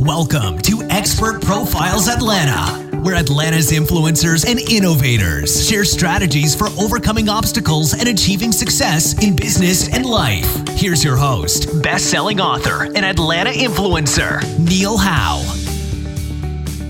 Welcome to Expert Profiles Atlanta, where Atlanta's influencers and innovators share strategies for overcoming obstacles and achieving success in business and life. Here's your host, best-selling author and Atlanta influencer, Neil Howe.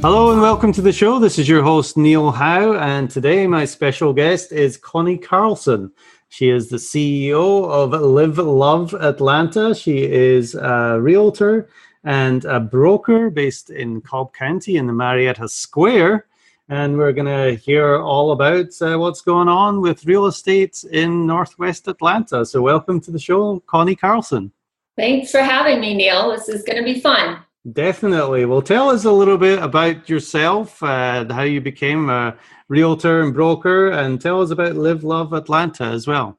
Hello and welcome to the show. This is your host, Neil Howe, and today my special guest is Connie Carlson. She is the CEO of Live Love Atlanta. She is a realtor and a broker based in Cobb County in the Marietta Square. And we're going to hear all about what's going on with real estate in Northwest Atlanta. So welcome to the show, Connie Carlson. Thanks for having me, Neil. This is going to be fun. Definitely. Well, tell us a little bit about yourself, how you became a realtor and broker, and tell us about Live Love Atlanta as well.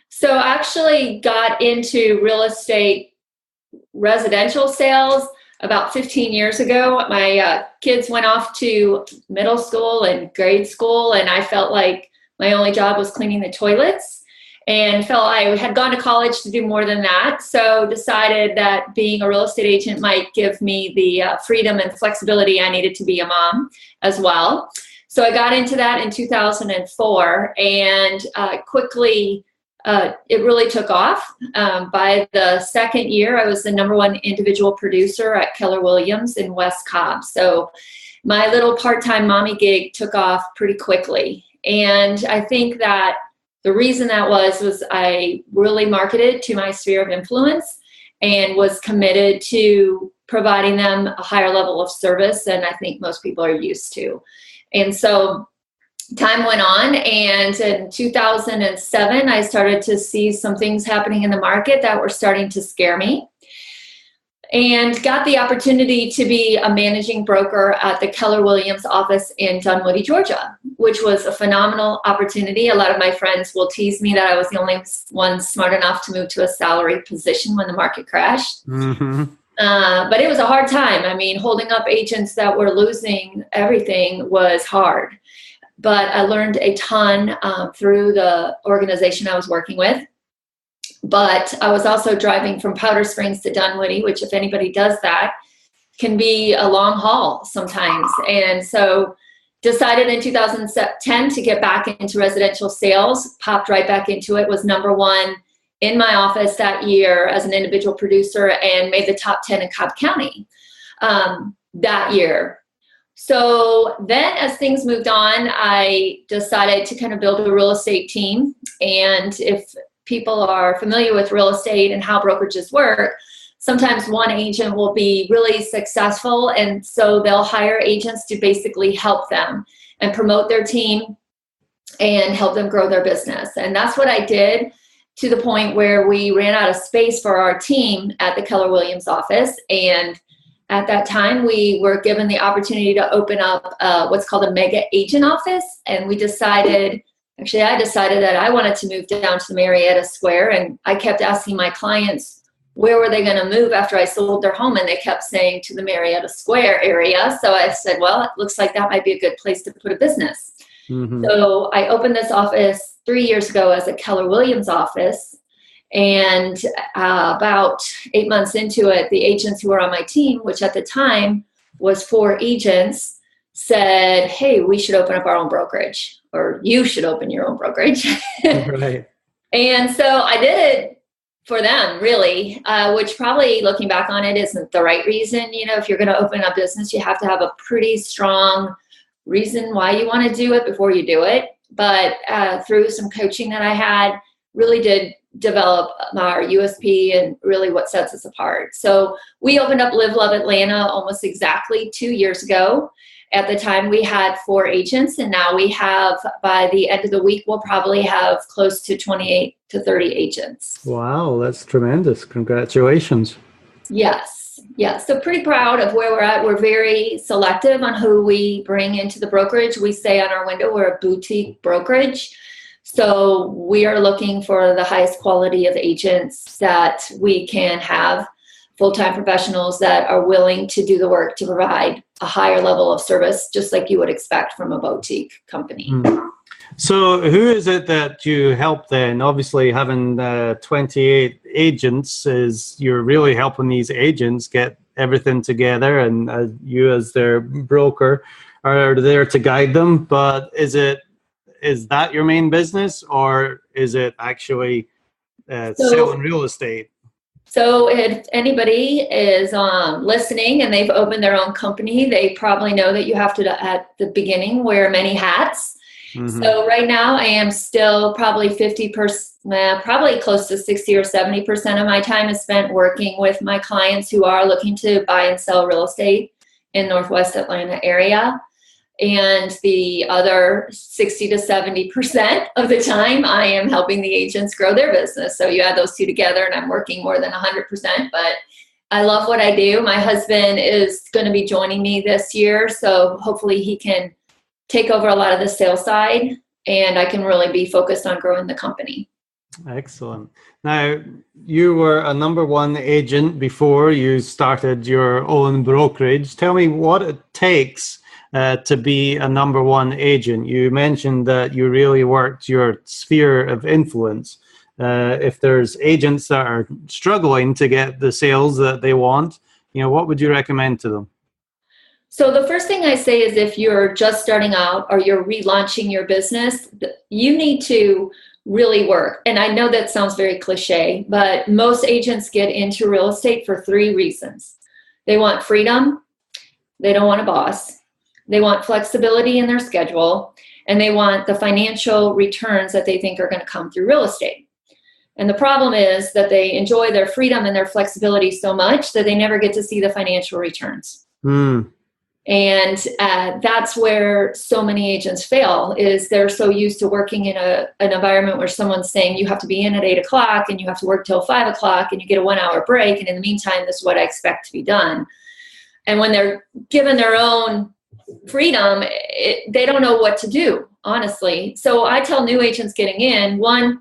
So I actually got into real estate residential sales about 15 years ago. My kids went off to middle school and grade school, and I felt like my only job was cleaning the toilets and felt I had gone to college to do more than that. So decided that being a real estate agent might give me the freedom and flexibility I needed to be a mom as well. So I got into that in 2004 and quickly it really took off. By the second year, I was the number one individual producer at Keller Williams in West Cobb. So my little part-time mommy gig took off pretty quickly. And I think that the reason that was I really marketed to my sphere of influence and was committed to providing them a higher level of service than I think most people are used to. And so time went on, and in 2007, I started to see some things happening in the market that were starting to scare me, and got the opportunity to be a managing broker at the Keller Williams office in Dunwoody, Georgia, which was a phenomenal opportunity. A lot of my friends will tease me that I was the only one smart enough to move to a salary position when the market crashed. Mm-hmm. But it was a hard time. I mean, holding up agents that were losing everything was hard. But I learned a ton through the organization I was working with. But I was also driving from Powder Springs to Dunwoody, which if anybody does that, can be a long haul sometimes. And so decided in 2010 to get back into residential sales, popped right back into it, was number one in my office that year as an individual producer, and made the top 10 in Cobb County that year. So then as things moved on, I decided to kind of build a real estate team. And if people are familiar with real estate and how brokerages work, sometimes one agent will be really successful. And so they'll hire agents to basically help them and promote their team and help them grow their business. And that's what I did, to the point where we ran out of space for our team at the Keller Williams office. And at that time, we were given the opportunity to open up what's called a mega agent office. And I decided that I wanted to move down to the Marietta Square. And I kept asking my clients, where were they going to move after I sold their home? And they kept saying to the Marietta Square area. So I said, well, it looks like that might be a good place to put a business. Mm-hmm. So I opened this office 3 years ago as a Keller Williams office. And about 8 months into it, the agents who were on my team, which at the time was 4 agents, said, hey, we should open up our own brokerage, or you should open your own brokerage. Right. And so I did it for them, really, which probably looking back on it isn't the right reason. You know, if you're going to open a business, you have to have a pretty strong reason why you want to do it before you do it. But through some coaching that I had, really did develop our USP and really what sets us apart. So we opened up Live Love Atlanta almost exactly 2 years ago. At the time, we had 4 agents, and now we have, by the end of the week, we'll probably have close to 28 to 30 agents. Wow, that's tremendous. Congratulations. Yes. So pretty proud of where we're at. We're very selective on who we bring into the brokerage. We say on our window, we're a boutique brokerage. So we are looking for the highest quality of agents that we can have, full-time professionals that are willing to do the work to provide a higher level of service, just like you would expect from a boutique company. Mm. So who is it that you help then? Obviously, having 28 agents, is you're really helping these agents get everything together, and you as their broker are there to guide them. But is that your main business, or is it actually selling real estate? So if anybody is listening and they've opened their own company, they probably know that you have to, at the beginning, wear many hats. Mm-hmm. So right now I am still probably 50%, probably close to 60 or 70% of my time is spent working with my clients who are looking to buy and sell real estate in Northwest Atlanta area. And the other 60 to 70% of the time, I am helping the agents grow their business. So you add those two together, and I'm working more than 100%. But I love what I do. My husband is going to be joining me this year, so hopefully he can take over a lot of the sales side, and I can really be focused on growing the company. Excellent. Now, you were a number one agent before you started your own brokerage. Tell me what it takes to be a number one agent. You mentioned that you really worked your sphere of influence. If there's agents that are struggling to get the sales that they want, what would you recommend to them? So the first thing I say is, if you're just starting out or you're relaunching your business, you need to really work. And I know that sounds very cliche, but most agents get into real estate for 3 reasons. They want freedom, they don't want a boss, they want flexibility in their schedule, and they want the financial returns that they think are going to come through real estate. And the problem is that they enjoy their freedom and their flexibility so much that they never get to see the financial returns. And that's where so many agents fail, is they're so used to working in an environment where someone's saying you have to be in at 8 o'clock and you have to work till 5 o'clock and you get a 1 hour break. And in the meantime, this is what I expect to be done. And when they're given their own freedom, they don't know what to do, honestly. So I tell new agents getting in, one,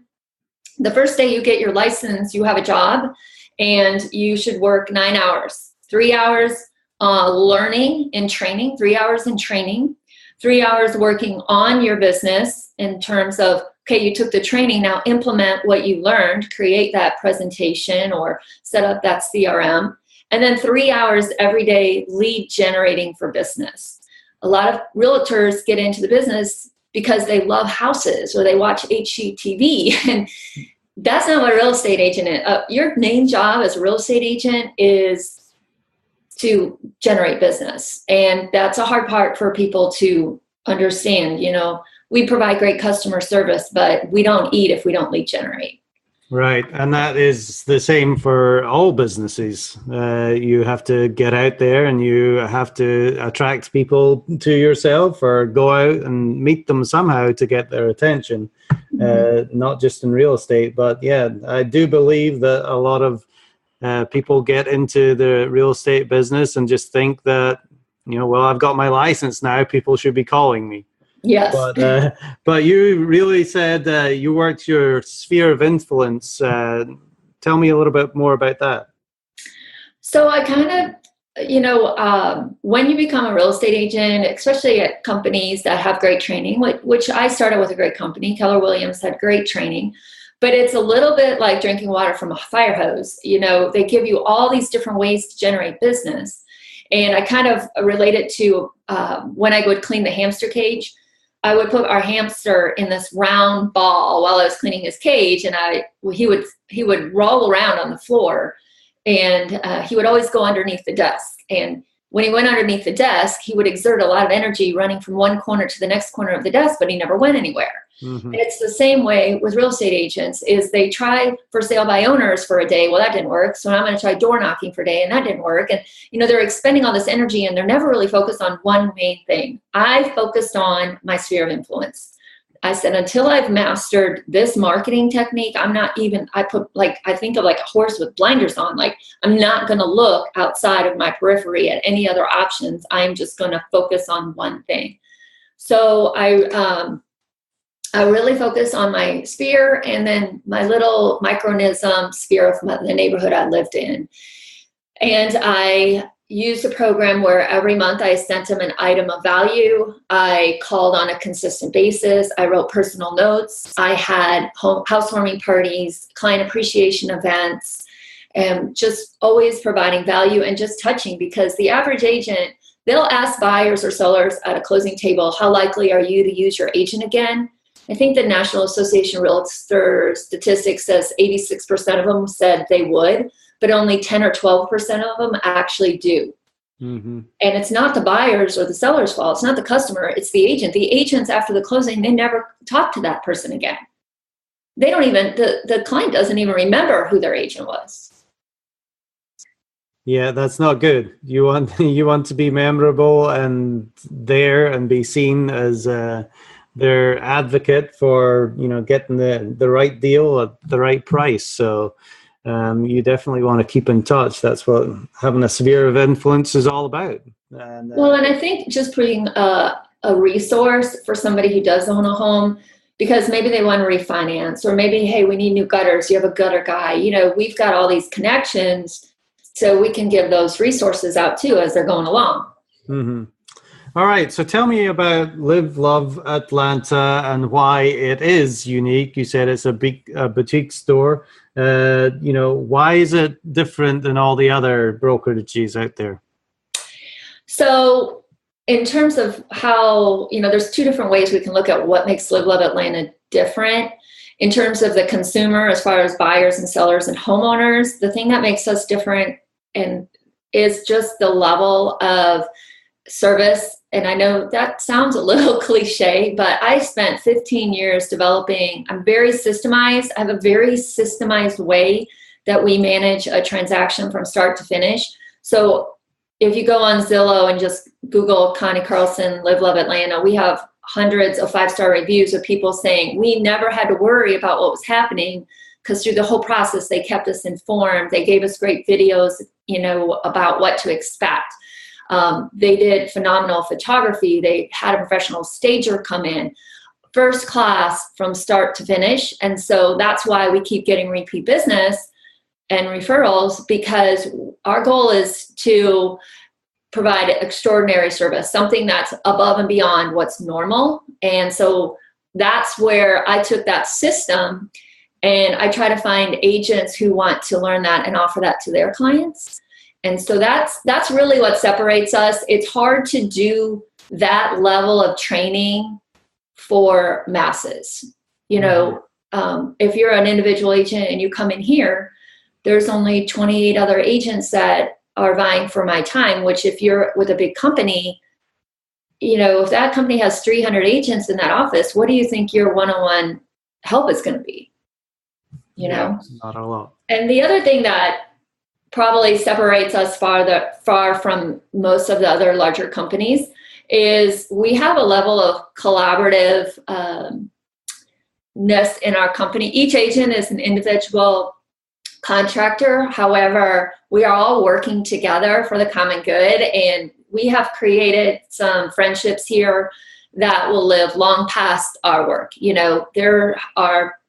the first day you get your license, you have a job, and you should work 9 hours, 3 hours learning and training, 3 hours in training, 3 hours working on your business in terms of, okay, you took the training, now implement what you learned, create that presentation or set up that CRM, and then 3 hours every day lead generating for business. A lot of realtors get into the business because they love houses or they watch HGTV, and that's not what a real estate agent is. Your main job as a real estate agent is to generate business. And that's a hard part for people to understand. We provide great customer service, but we don't eat if we don't lead generate. Right. And that is the same for all businesses. You have to get out there and you have to attract people to yourself or go out and meet them somehow to get their attention, not just in real estate. But yeah, I do believe that a lot of people get into the real estate business and just think that, well, I've got my license now, people should be calling me. Yes. But you really said you worked your sphere of influence. Tell me a little bit more about that. So I kind of, when you become a real estate agent, especially at companies that have great training, which I started with a great company, Keller Williams had great training, but it's a little bit like drinking water from a fire hose. They give you all these different ways to generate business. And I kind of relate it to when I would clean the hamster cage. I would put our hamster in this round ball while I was cleaning his cage, and he would roll around on the floor, and he would always go underneath the desk. And when he went underneath the desk, he would exert a lot of energy running from one corner to the next corner of the desk, but he never went anywhere. Mm-hmm. And it's the same way with real estate agents, is they try for sale by owners for a day. Well, that didn't work. So I'm going to try door knocking for a day, and that didn't work. And, they're expending all this energy and they're never really focused on one main thing. I focused on my sphere of influence. I said, until I've mastered this marketing technique, I think of like a horse with blinders on. Like, I'm not going to look outside of my periphery at any other options. I'm just going to focus on one thing. So I really focus on my sphere and then my little micronism sphere of the neighborhood I lived in. And I used a program where every month I sent them an item of value. I called on a consistent basis. I wrote personal notes. I had housewarming parties, client appreciation events, and just always providing value and just touching, because the average agent, they'll ask buyers or sellers at a closing table, how likely are you to use your agent again? I think the National Association of Realtor statistics says 86% of them said they would, but only 10 or 12% of them actually do. Mm-hmm. And it's not the buyers or the seller's fault. It's not the customer. It's the agent. The agents, after the closing, they never talk to that person again. They don't even, the client doesn't even remember who their agent was. Yeah, that's not good. You want to be memorable and there and be seen as their advocate for, getting the right deal at the right price. So you definitely want to keep in touch. That's what having a sphere of influence is all about. And I think just putting a resource for somebody who does own a home, because maybe they want to refinance, or maybe, hey, we need new gutters. You have a gutter guy. We've got all these connections, so we can give those resources out too as they're going along. Mm-hmm. All right. So tell me about Live Love Atlanta and why it is unique. You said it's a big boutique store. Why is it different than all the other brokerages out there? So in terms of how, there's two different ways we can look at what makes Live Love Atlanta different. In terms of the consumer, as far as buyers and sellers and homeowners, the thing that makes us different and is just the level of service. And I know that sounds a little cliche, but I spent 15 years developing. I'm very systemized. I have a very systemized way that we manage a transaction from start to finish. So if you go on Zillow and just Google Connie Carlson, Live Love Atlanta, we have hundreds of 5-star reviews of people saying we never had to worry about what was happening, because through the whole process, they kept us informed. They gave us great videos, about what to expect. They did phenomenal photography. They had a professional stager come in, first class from start to finish. And so that's why we keep getting repeat business and referrals, because our goal is to provide extraordinary service, something that's above and beyond what's normal. And so that's where I took that system and I try to find agents who want to learn that and offer that to their clients. And so that's really what separates us. It's hard to do that level of training for masses. If you're an individual agent and you come in here, there's only 28 other agents that are vying for my time, which if you're with a big company, if that company has 300 agents in that office, what do you think your one-on-one help is going to be? Not a lot. And the other thing that probably separates us far from most of the other larger companies is we have a level of collaborativeness in our company. Each agent is an individual contractor. However, we are all working together for the common good, and we have created some friendships here that will live long past our work.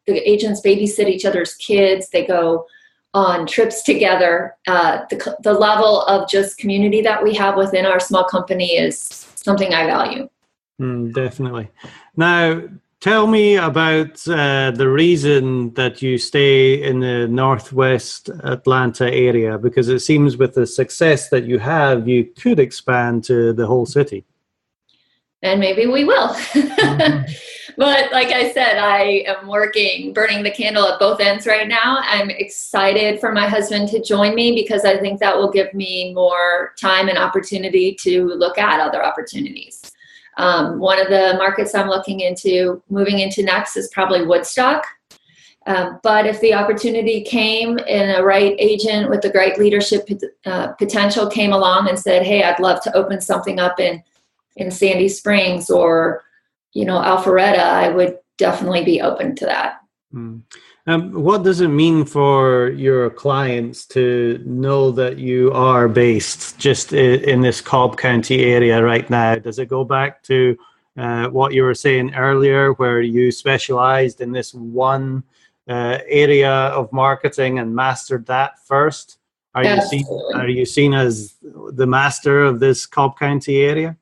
The agents babysit each other's kids. They go on trips together. The level of just community that we have within our small company is something I value. Definitely. Now, tell me about the reason that you stay in the Northwest Atlanta area, because it seems with the success that you have, you could expand to the whole city. And maybe we will. Mm-hmm. But like I said, I am burning the candle at both ends right now. I'm excited for my husband to join me because I think that will give me more time and opportunity to look at other opportunities. One of the markets I'm moving into next is probably Woodstock. But if the opportunity came and a right agent with the great leadership potential came along and said, hey, I'd love to open something up in Sandy Springs or, Alpharetta, I would definitely be open to that. What does it mean for your clients to know that you are based just in this Cobb County area right now? Does it go back to what you were saying earlier, where you specialized in this one area of marketing and mastered that first? Are you seen as the master of this Cobb County area?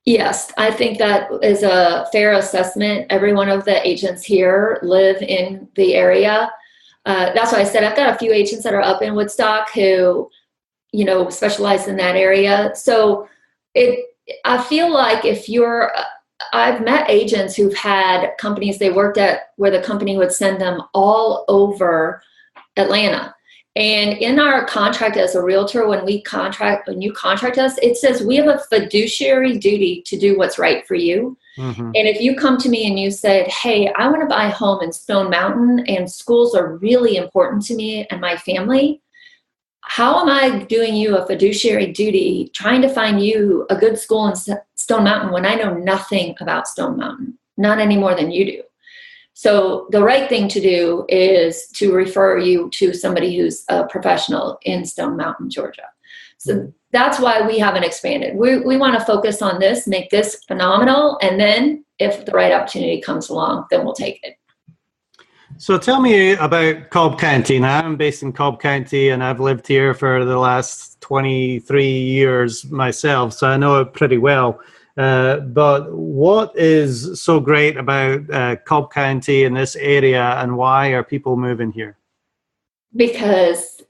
Yes, I think that is a fair assessment. Every one of the agents here live in the area. That's why I said I've got a few agents that are up in Woodstock who, specialize in that area. So I feel like I've met agents who've had companies they worked at where the company would send them all over Atlanta. And in our contract as a realtor, when you contract us, it says we have a fiduciary duty to do what's right for you. Mm-hmm. And if you come to me and you said, hey, I want to buy a home in Stone Mountain and schools are really important to me and my family, how am I doing you a fiduciary duty trying to find you a good school in Stone Mountain when I know nothing about Stone Mountain, not any more than you do? So the right thing to do is to refer you to somebody who's a professional in Stone Mountain, Georgia. So that's why we haven't expanded. We want to focus on this, make this phenomenal, and then if the right opportunity comes along, then we'll take it. So tell me about Cobb County. Now, I'm based in Cobb County, and I've lived here for the last 23 years myself, so I know it pretty well. But what is so great about Cobb County in this area, and why are people moving here? Because,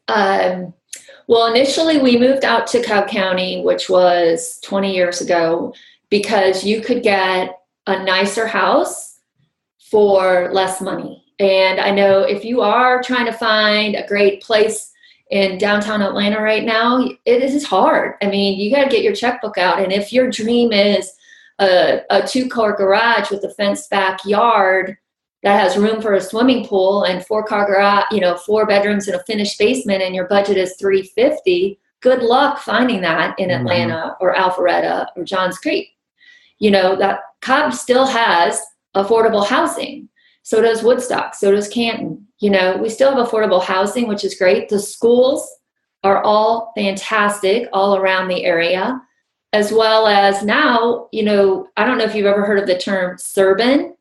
initially we moved out to Cobb County, which was 20 years ago, because you could get a nicer house for less money. And I know if you are trying to find a great place in downtown Atlanta right now, it is hard. I mean, you got to get your checkbook out. And if your dream is a 2-car garage with a fenced backyard that has room for a swimming pool and 4-car garage, 4 bedrooms and a finished basement, and your budget is $350, good luck finding that in Atlanta or Alpharetta or Johns Creek. That Cobb still has affordable housing. So does Woodstock, so does Canton. We still have affordable housing, which is great. The schools are all fantastic all around the area, as well as now, I don't know if you've ever heard of the term suburban,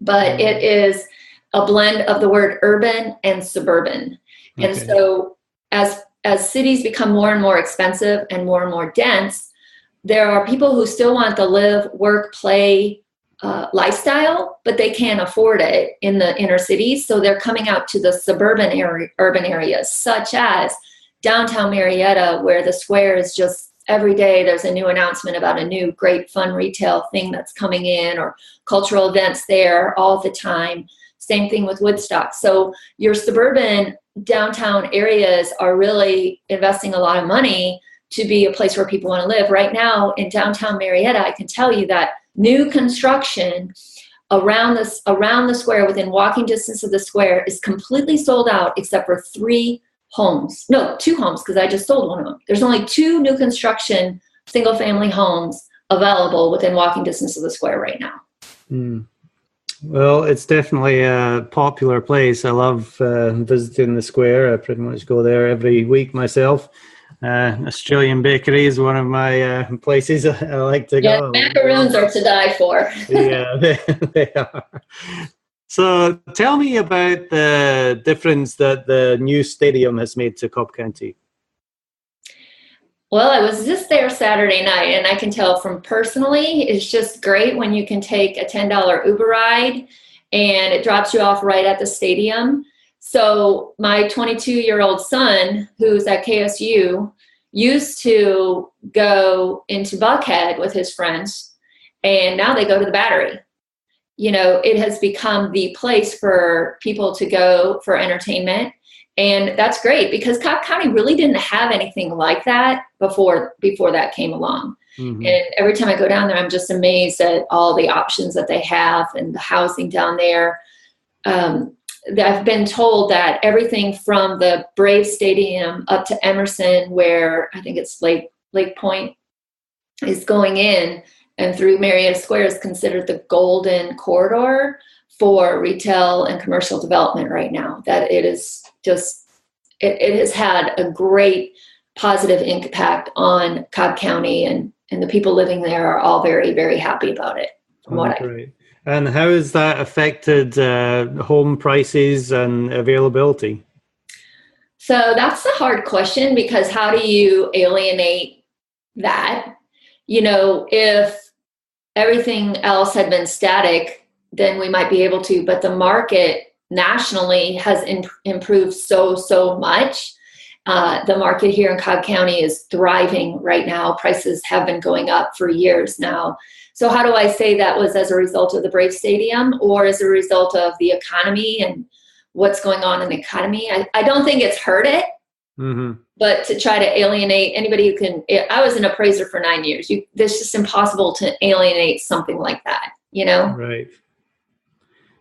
but it is a blend of the word urban and suburban. Okay. And so as cities become more and more expensive and more dense, there are people who still want the live, work, play lifestyle, but they can't afford it in the inner cities. So they're coming out to the suburban urban areas, such as downtown Marietta, where the square is just every day there's a new announcement about a new great fun retail thing that's coming in, or cultural events there all the time. Same thing with Woodstock. So your suburban downtown areas are really investing a lot of money to be a place where people want to live. Right now in downtown Marietta, I can tell you that new construction around the square, within walking distance of the square, is completely sold out except for 2 homes, because I just sold one of them. There's only 2 new construction single family homes available within walking distance of the square right now. Well, it's definitely a popular place. I love visiting the square. I pretty much go there every week myself. Australian bakery is one of my places I like to go. Yeah, macaroons are to die for. Yeah, they are. So tell me about the difference that the new stadium has made to Cobb County. Well, I was just there Saturday night, and I can tell from personally, it's just great when you can take a $10 Uber ride and it drops you off right at the stadium. So my 22-year-old son, who's at KSU, used to go into Buckhead with his friends, and now they go to the Battery. It has become the place for people to go for entertainment. And that's great, because Cobb County really didn't have anything like that before that came along. Mm-hmm. And every time I go down there, I'm just amazed at all the options that they have and the housing down there. I've been told that everything from the Braves Stadium up to Emerson, where I think it's Lake Point, is going in, and through Marietta Square is considered the golden corridor for retail and commercial development right now. That it is just, it has had a great positive impact on Cobb County, and the people living there are all very, very happy about it. Great. And how has that affected home prices and availability? So that's a hard question, because how do you alienate that? If everything else had been static, then we might be able to, but the market nationally has improved so much. The market here in Cobb County is thriving right now. Prices have been going up for years now. So how do I say that was as a result of the Brave Stadium or as a result of the economy and what's going on in the economy? I don't think it's hurt it, but to try to alienate anybody who can, I was an appraiser for 9 years. It's just impossible to alienate something like that, Right.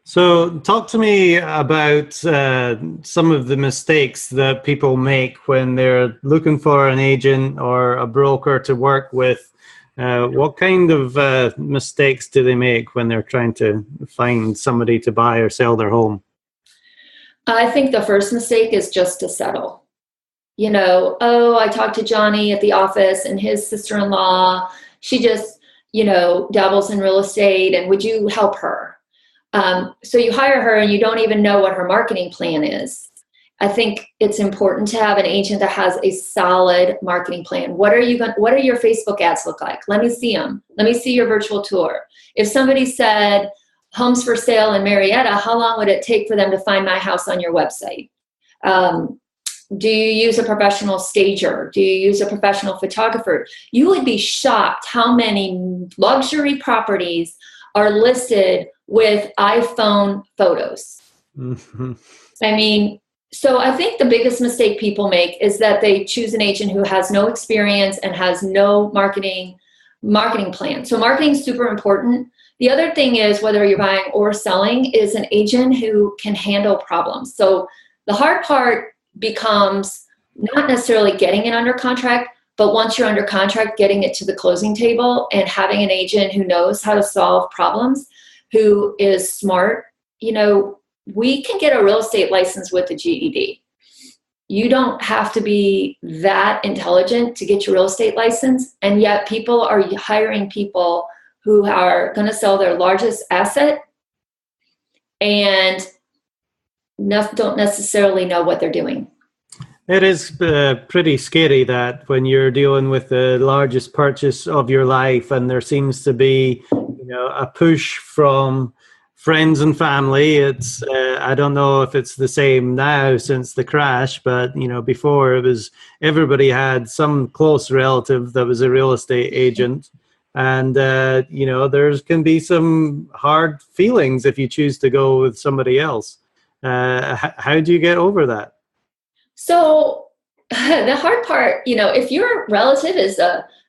So talk to me about some of the mistakes that people make when they're looking for an agent or a broker to work with. What kind of mistakes do they make when they're trying to find somebody to buy or sell their home? I think the first mistake is just to settle. I talked to Johnny at the office and his sister-in-law. She just, dabbles in real estate, and would you help her? So you hire her and you don't even know what her marketing plan is. I think it's important to have an agent that has a solid marketing plan. What are your Facebook ads look like? Let me see them. Let me see your virtual tour. If somebody said homes for sale in Marietta, how long would it take for them to find my house on your website? Do you use a professional stager? Do you use a professional photographer? You would be shocked how many luxury properties are listed with iPhone photos. So I think the biggest mistake people make is that they choose an agent who has no experience and has no marketing plan. So marketing is super important. The other thing is, whether you're buying or selling, is an agent who can handle problems. So the hard part becomes not necessarily getting it under contract, but once you're under contract, getting it to the closing table and having an agent who knows how to solve problems, who is smart. We can get a real estate license with a GED. You don't have to be that intelligent to get your real estate license, and yet people are hiring people who are going to sell their largest asset and don't necessarily know what they're doing. It is pretty scary that when you're dealing with the largest purchase of your life and there seems to be, a push from friends and family. It's I don't know if it's the same now since the crash, but before it was everybody had some close relative that was a real estate agent, and there can be some hard feelings if you choose to go with somebody else. How do you get over that? So the hard part, if your relative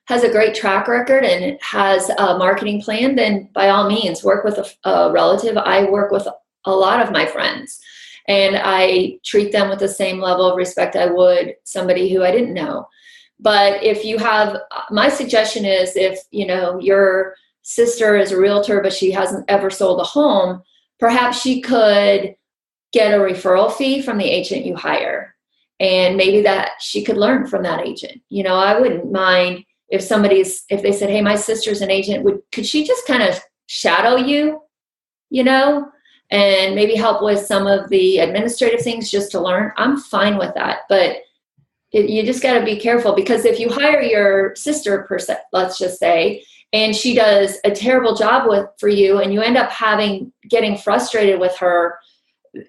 has a great track record and has a marketing plan, then by all means work with a relative. I work with a lot of my friends, and I treat them with the same level of respect I would somebody who I didn't know. But if you have, my suggestion is, if your sister is a realtor but she hasn't ever sold a home, perhaps she could get a referral fee from the agent you hire. And maybe that she could learn from that agent. I wouldn't mind if they said, hey, my sister's an agent, could she just kind of shadow you, and maybe help with some of the administrative things just to learn? I'm fine with that. But you just got to be careful, because if you hire your sister, let's just say, and she does a terrible job for you, and you end up getting frustrated with her,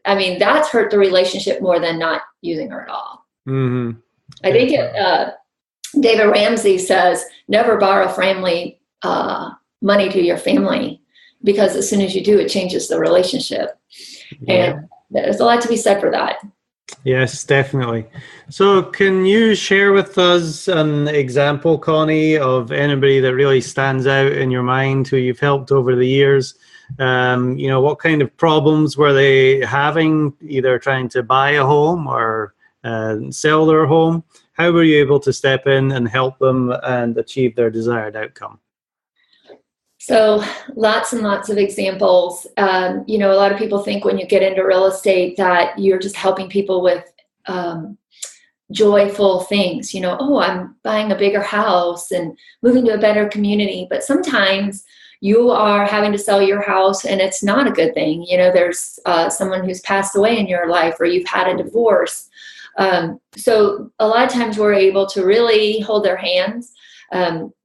that's hurt the relationship more than not using her at all. Mm-hmm. I think David Ramsey says, never borrow family money to your family, because as soon as you do, it changes the relationship. Yeah. And there's a lot to be said for that. Yes, definitely. So can you share with us an example, Connie, of anybody that really stands out in your mind who you've helped over the years? What kind of problems were they having, either trying to buy a home or sell their home? How were you able to step in and help them and achieve their desired outcome? So lots and lots of examples. A lot of people think when you get into real estate that you're just helping people with joyful things. I'm buying a bigger house and moving to a better community. But sometimes you are having to sell your house and it's not a good thing. There's someone who's passed away in your life, or you've had a divorce. So a lot of times we're able to really hold their hands.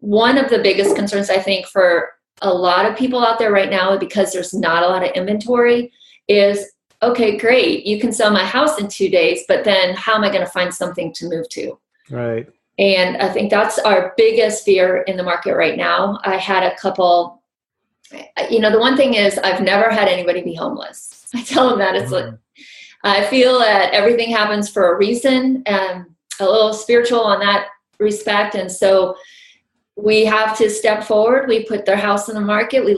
One of the biggest concerns, I think, for a lot of people out there right now, because there's not a lot of inventory, is okay, great. You can sell my house in 2 days, but then how am I going to find something to move to? Right. And I think that's our biggest fear in the market right now. I had a couple, the one thing is I've never had anybody be homeless. I tell them that it's like, I feel that everything happens for a reason, and a little spiritual on that respect. And so we have to step forward. We put their house in the market. We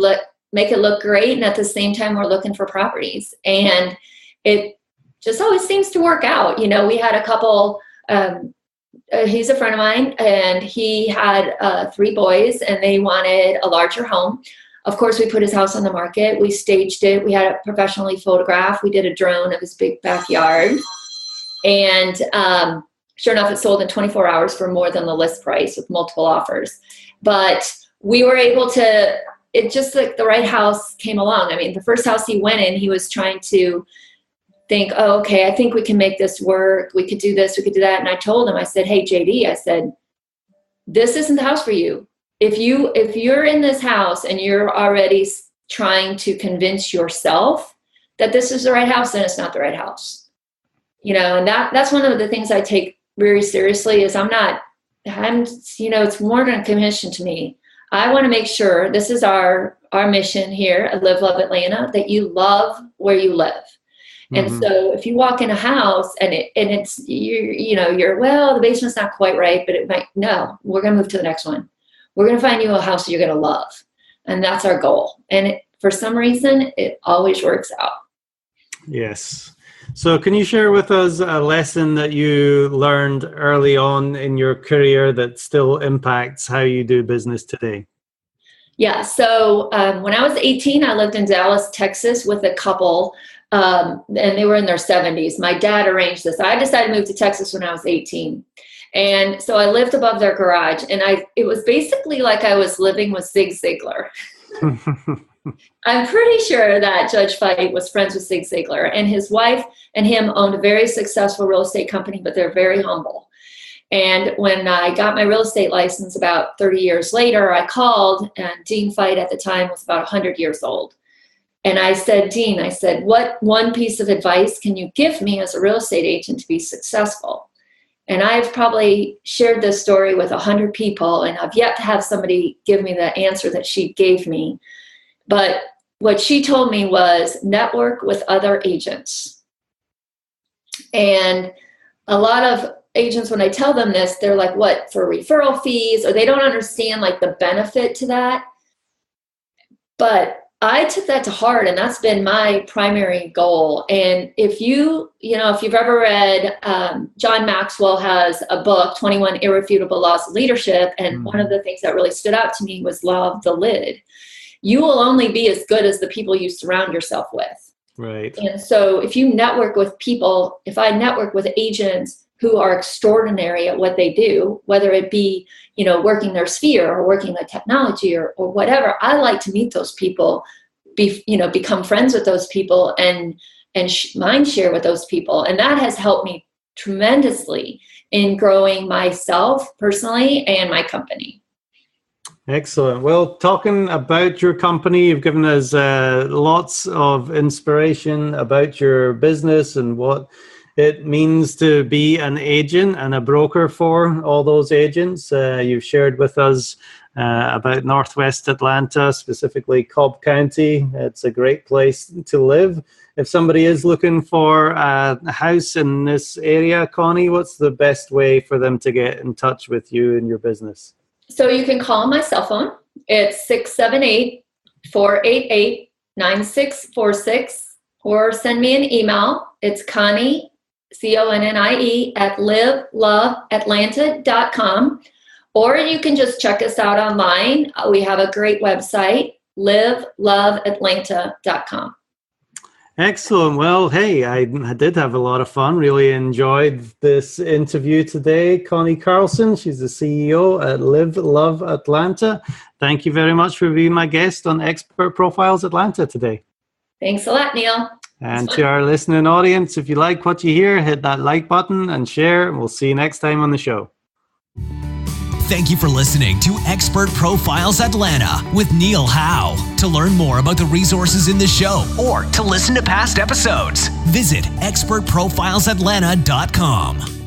make it look great. And at the same time, we're looking for properties. And it just always seems to work out. We had a couple, he's a friend of mine, and he had 3 boys, and they wanted a larger home. Of course, we put his house on the market. We staged it. We had it professionally photographed. We did a drone of his big backyard. And sure enough, it sold in 24 hours for more than the list price with multiple offers. But we were able to, it just like the right house came along. I mean, the first house he went in, he was trying to think, oh, okay, I think we can make this work. We could do this, we could do that. And I told him, I said, hey, JD, I said, this isn't the house for you. If you're in this house and you're already trying to convince yourself that this is the right house, then it's not the right house. And that's one of the things I take very seriously is it's more than a commission to me. I want to make sure this is our mission here at Live, Love Atlanta, that you love where you live. And so if you walk in a house and it's, well, the basement's not quite right, but we're going to move to the next one. We're going to find you a house that you're going to love. And that's our goal. And for some reason, it always works out. Yes. So can you share with us a lesson that you learned early on in your career that still impacts how you do business today? Yeah. So when I was 18, I lived in Dallas, Texas with a couple, and they were in their 70s. My dad arranged this. I decided to move to Texas when I was 18. And so I lived above their garage, and it was basically like I was living with Zig Ziglar. I'm pretty sure that Judge Fite was friends with Zig Ziglar, and his wife and him owned a very successful real estate company, but they're very humble. And when I got my real estate license about 30 years later, I called, and Dean Fite at the time was about 100 years old. And I said, Dean, what one piece of advice can you give me as a real estate agent to be successful? And I've probably shared this story with 100 people, and I've yet to have somebody give me the answer that she gave me. But what she told me was network with other agents. And a lot of agents, when I tell them this, they're like, what, for referral fees? Or they don't understand like the benefit to that. But I took that to heart, and that's been my primary goal. And if you've ever read, John Maxwell has a book, 21 Irrefutable Laws of Leadership. And one of the things that really stood out to me was law of the lid. You will only be as good as the people you surround yourself with. Right. And so if you network with people, if I network with agents who are extraordinary at what they do, whether it be, working their sphere or working the technology or whatever, I like to meet those people, become friends with those people and mind share with those people. And that has helped me tremendously in growing myself personally and my company. Excellent. Well, talking about your company, you've given us lots of inspiration about your business and what it means to be an agent and a broker for all those agents. You've shared with us about Northwest Atlanta, specifically Cobb County. It's a great place to live. If somebody is looking for a house in this area, Connie, what's the best way for them to get in touch with you and your business? So you can call my cell phone. It's 678-488-9646, or send me an email. It's Connie, Connie, at liveloveatlanta.com. Or you can just check us out online. We have a great website, liveloveatlanta.com. Excellent. Well, hey, I did have a lot of fun. Really enjoyed this interview today. Connie Carlson, she's the CEO at Live Love Atlanta. Thank you very much for being my guest on Expert Profiles Atlanta today. Thanks a lot, Neil. And to our listening audience, if you like what you hear, hit that like button and share. We'll see you next time on the show. Thank you for listening to Expert Profiles Atlanta with Neil Howe. To learn more about the resources in the show or to listen to past episodes, visit expertprofilesatlanta.com.